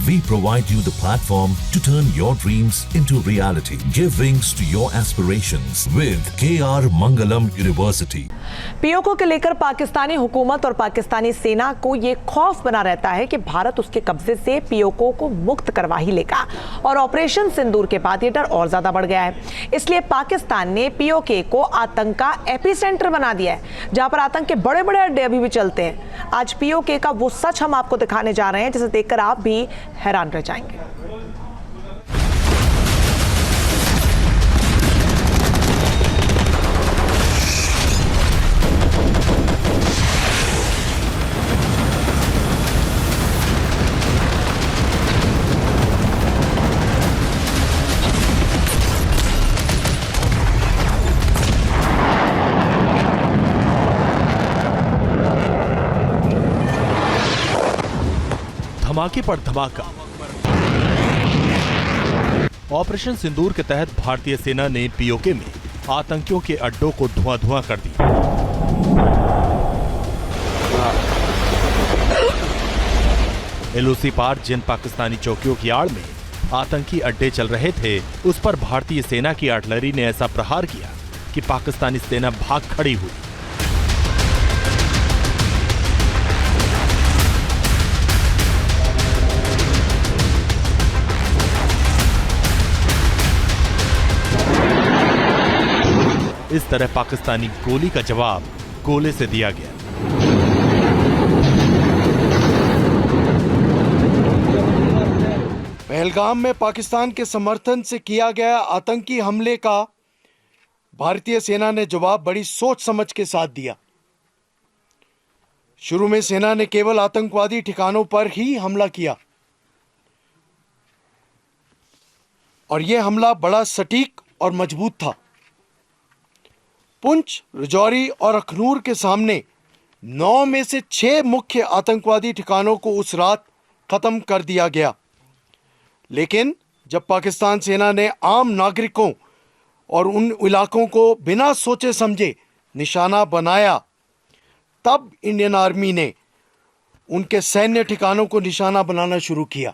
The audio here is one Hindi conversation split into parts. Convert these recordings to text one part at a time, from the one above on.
We provide you the platform to turn your dreams into reality. Give wings to your aspirations with KR Mangalam University. PoK को लेकर पाकिस्तानी हुकूमत और पाकिस्तानी सेना को ये खौफ बना रहता है कि भारत उसके कब्जे से पीओके को मुक्त करवा ही लेगा और ऑपरेशन सिंदूर के बाद ये डर और ज्यादा बढ़ गया है। इसलिए पाकिस्तान ने पीओके को आतंक का एपिसेंटर बना दिया है, जहां पर आतंक के बड़े बड़े अड्डे अभी भी चलते हैं। आज पीओके का वो सच हम आपको दिखाने जा रहे हैं जिसे देखकर आप भी हैरान रह जाएंगे। धमाके पर धमाका। ऑपरेशन सिंदूर के तहत भारतीय सेना ने पीओके में आतंकियों के अड्डों को धुआं कर दिया। एलओसी पार जिन पाकिस्तानी चौकियों की आड़ में आतंकी अड्डे चल रहे थे, उस पर भारतीय सेना की आर्टिलरी ने ऐसा प्रहार किया कि पाकिस्तानी सेना भाग खड़ी हुई। इस तरह पाकिस्तानी गोली का जवाब गोले से दिया गया। पहलगाम में पाकिस्तान के समर्थन से किया गया आतंकी हमले का भारतीय सेना ने जवाब बड़ी सोच समझ के साथ दिया। शुरू में सेना ने केवल आतंकवादी ठिकानों पर ही हमला किया और यह हमला बड़ा सटीक और मजबूत था। पुंछ, राजौरी और अखनूर के सामने 9 में से 6 मुख्य आतंकवादी ठिकानों को उस रात खत्म कर दिया गया। लेकिन जब पाकिस्तान सेना ने आम नागरिकों और उन इलाकों को बिना सोचे समझे निशाना बनाया, तब इंडियन आर्मी ने उनके सैन्य ठिकानों को निशाना बनाना शुरू किया।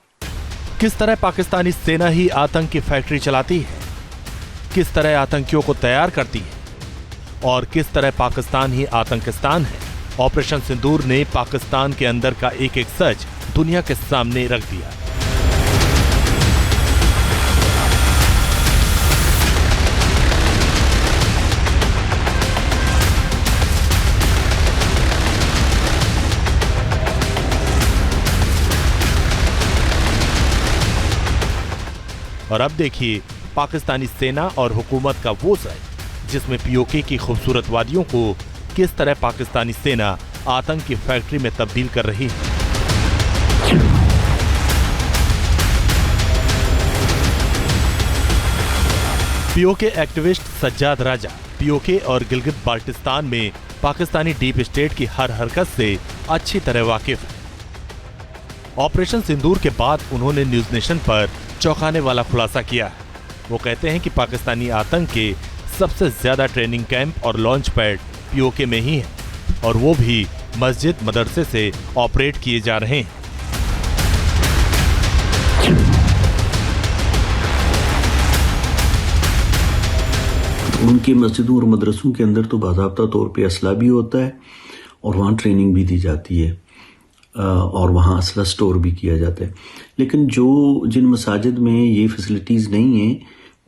किस तरह पाकिस्तानी सेना ही आतंक की फैक्ट्री चलाती है, किस तरह आतंकियों को तैयार करती है और किस तरह पाकिस्तान ही आतंकिस्तान है। ऑपरेशन सिंदूर ने पाकिस्तान के अंदर का एक एक सच दुनिया के सामने रख दिया। और अब देखिए पाकिस्तानी सेना और हुकूमत का वो सच जिसमें पीओके की खूबसूरत वादियों को किस तरह पाकिस्तानी सेना आतंक की फैक्ट्री में तब्दील कर रही है। पीओके एक्टिविस्ट सज्जाद राजा पीओके और गिलगित बाल्टिस्तान में पाकिस्तानी डीप स्टेट की हर हरकत से अच्छी तरह वाकिफ है। ऑपरेशन सिंदूर के बाद उन्होंने न्यूज नेशन पर चौंकाने वाला खुलासा किया है। वो कहते हैं कि पाकिस्तानी आतंक के सबसे ज्यादा ट्रेनिंग कैंप और लॉन्च पैड पीओके में ही है और वो भी मस्जिद मदरसे से ऑपरेट किए जा रहे हैं। उनकी मस्जिदों और मदरसों के अंदर तो बाज़ाब्ता तौर पे असला भी होता है और वहाँ ट्रेनिंग भी दी जाती है और वहाँ असला स्टोर भी किया जाता है। लेकिन जिन मसाजिद में ये फैसिलिटीज़ नहीं हैं,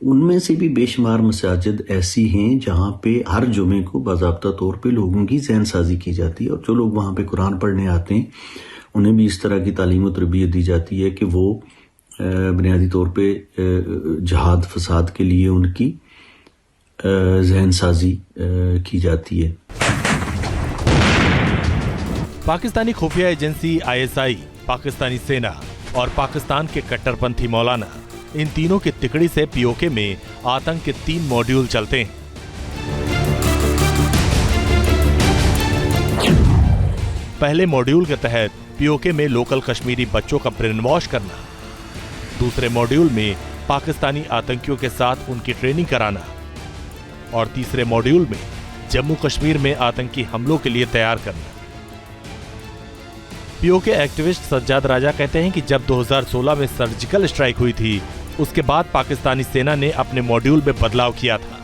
उनमें से भी बेशुमार मसाजिद ऐसी हैं जहाँ पे हर जुमे को बाज़ाब्ता तौर पे लोगों की ज़हन साजी की जाती है और जो लोग वहाँ पे कुरान पढ़ने आते हैं उन्हें भी इस तरह की तालीम और तरबियत दी जाती है कि वो बुनियादी तौर पे जहाद फसाद के लिए उनकी ज़हन साजी की जाती है। पाकिस्तानी खुफिया एजेंसी ISI, पाकिस्तानी सेना और पाकिस्तान के कट्टरपंथी मौलाना, इन तीनों की तिकड़ी से पीओके में आतंक के 3 मॉड्यूल चलते हैं। पहले मॉड्यूल के तहत पीओके में लोकल कश्मीरी बच्चों का ब्रेन वॉश करना, दूसरे मॉड्यूल में पाकिस्तानी आतंकियों के साथ उनकी ट्रेनिंग कराना और तीसरे मॉड्यूल में जम्मू कश्मीर में आतंकी हमलों के लिए तैयार करना। पीओके एक्टिविस्ट सज्जाद राजा कहते हैं कि जब 2016 में सर्जिकल स्ट्राइक हुई थी, उसके बाद पाकिस्तानी सेना ने अपने मॉड्यूल में बदलाव किया था।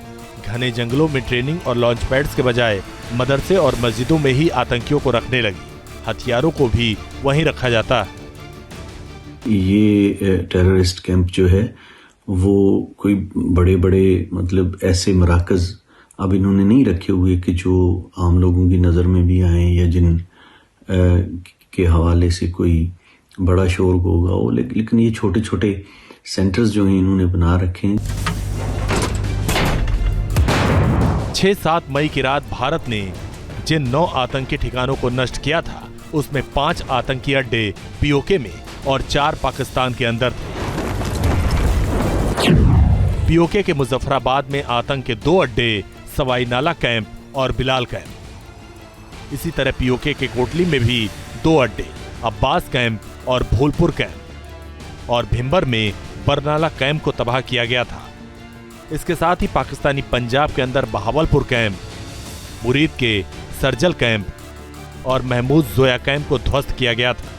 घने जंगलों में ट्रेनिंग और लॉन्च पैड्स के बजाय मदरसे और मस्जिदों में ही आतंकियों को रखने लगी। हथियारों को भी वहीं रखा जाता है। ये टेररिस्ट कैंप जो है वो कोई बड़े बड़े मतलब ऐसे मराकज अब इन्होंने नहीं रखे हुए कि जो आम लोगों की नज़र में भी आए या जिन के हवाले से कोई बड़ा शोर होगा वो, लेकिन ये छोटे छोटे सेंटर्स जो हैं इन्होंने बना रखे हैं। 6-7 मई की रात भारत ने जिन 9 आतंकी ठिकानों को नष्ट किया था, उसमें 5 आतंकी अड्डे पीओके में और 4 पाकिस्तान के अंदर थे। पीओके के मुजफ्फराबाद में आतंक के 2 अड्डे सवाई नाला कैंप और बिलाल कैंप। इसी तरह पीओके के कोटली में भी 2 अड्डे अब्बास कैंप और भूलपुर कैंप, और भिम्बर में बरनाला कैंप को तबाह किया गया था। इसके साथ ही पाकिस्तानी पंजाब के अंदर बहावलपुर कैंप, मुरीद के सरजल कैंप और महमूद जोया कैंप को ध्वस्त किया गया था।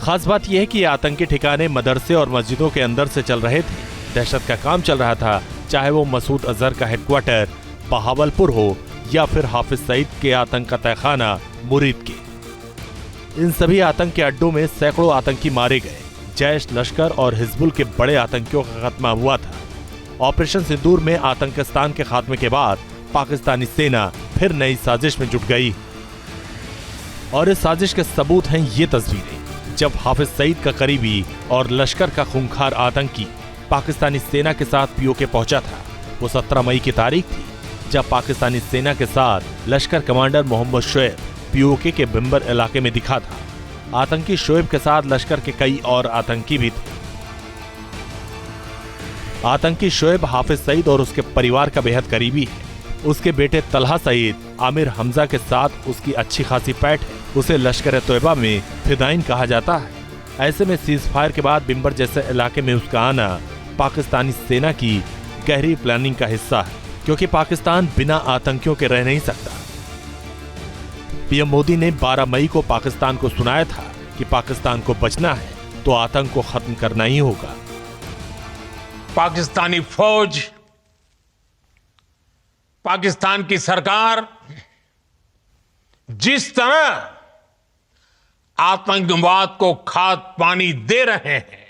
खास बात यह है कि ये आतंकी ठिकाने मदरसे और मस्जिदों के अंदर से चल रहे थे। दहशत का काम चल रहा था, चाहे वो मसूद अजहर का हेडक्वार्टर बहावलपुर हो या फिर हाफिज सईद के आतंक का तहखाना मुरीद के। इन सभी आतंक के अड्डों में सैकड़ों आतंकी मारे गए। जैश, लश्कर और हिजबुल के बड़े आतंकियों का खात्मा हुआ था। ऑपरेशन सिंदूर में आतंकिस्तान के खात्मे के बाद पाकिस्तानी सेना फिर नई साजिश में जुट गई, और इस साजिश के सबूत हैं ये तस्वीरें। जब हाफिज सईद का करीबी और लश्कर का खूंखार आतंकी पाकिस्तानी सेना के साथ पीओके पहुंचा था, वो 17 मई की तारीख थी, जब पाकिस्तानी सेना के साथ लश्कर कमांडर मोहम्मद शोएब पीओके के भिम्बर इलाके में दिखा था। आतंकी शोएब के साथ लश्कर के कई और आतंकी भी थे। आतंकी शोएब हाफिज सईद और उसके परिवार का बेहद करीबी है। उसके बेटे तलहा सईद आमिर हमजा के साथ उसकी अच्छी खासी पैठ है। उसे लश्कर तोयबा में फिदाइन कहा जाता है। ऐसे में सीज फायर के बाद भिम्बर जैसे इलाके में उसका आना पाकिस्तानी सेना की गहरी प्लानिंग का हिस्सा है, क्योंकि पाकिस्तान बिना आतंकियों के रह नहीं सकता। पीएम मोदी ने 12 मई को पाकिस्तान को सुनाया था कि पाकिस्तान को बचना है तो आतंक को खत्म करना ही होगा। पाकिस्तानी फौज, पाकिस्तान की सरकार जिस तरह आतंकवाद को खाद पानी दे रहे हैं,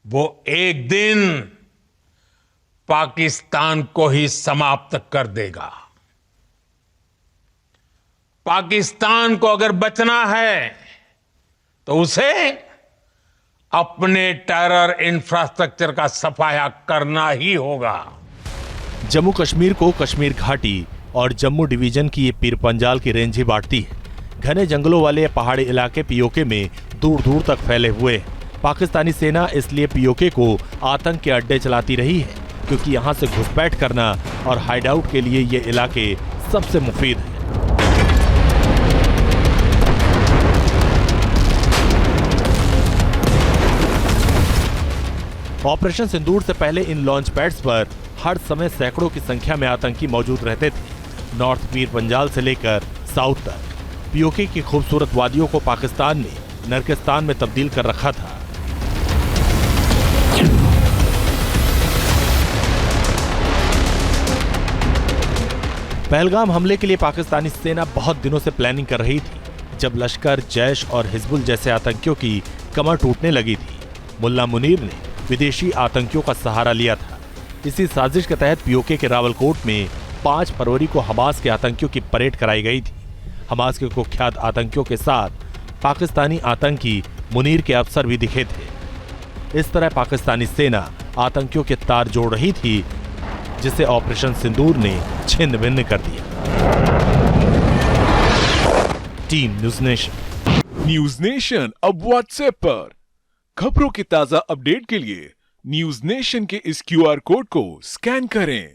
वो एक दिन पाकिस्तान को ही समाप्त कर देगा। पाकिस्तान को अगर बचना है तो उसे अपने टेरर इंफ्रास्ट्रक्चर का सफाया करना ही होगा। जम्मू कश्मीर को कश्मीर घाटी और जम्मू डिवीजन की ये पीर पंजाल की रेंज ही बांटती है। घने जंगलों वाले पहाड़ी इलाके पीओके में दूर दूर तक फैले हुए हैं। पाकिस्तानी सेना इसलिए पीओके को आतंक के अड्डे चलाती रही है, क्योंकि यहाँ से घुसपैठ करना और हाइड आउट के लिए ये इलाके सबसे मुफीद है। ऑपरेशन सिंदूर से पहले इन लॉन्च पैड्स पर हर समय सैकड़ों की संख्या में आतंकी मौजूद रहते थे। नॉर्थ पीर पंजाल से लेकर साउथ तक पीओके की खूबसूरत वादियों को पाकिस्तान ने नरकिस्तान में तब्दील कर रखा था। पहलगाम हमले के लिए पाकिस्तानी सेना बहुत दिनों से प्लानिंग कर रही थी, जब लश्कर, जैश और हिजबुल जैसे आतंकियों की कमर टूटने लगी थी। मुल्ला मुनीर ने विदेशी आतंकियों का सहारा लिया था। इसी साजिश के तहत पीओके के रावलकोट में 5 फरवरी को हमास के आतंकियों की परेड कराई गई थी। हमास के कुख्यात आतंकियों के साथ पाकिस्तानी आतंकी मुनीर के अफसर भी दिखे थे। इस तरह पाकिस्तानी सेना आतंकियों के तार जोड़ रही थी, जिसे ऑपरेशन सिंदूर ने छिन्न भिन्न कर दिया। Team news nation. News nation अब व्हाट्सएप पर खबरों की ताजा अपडेट के लिए न्यूज़ नेशन के इस QR कोड को स्कैन करें।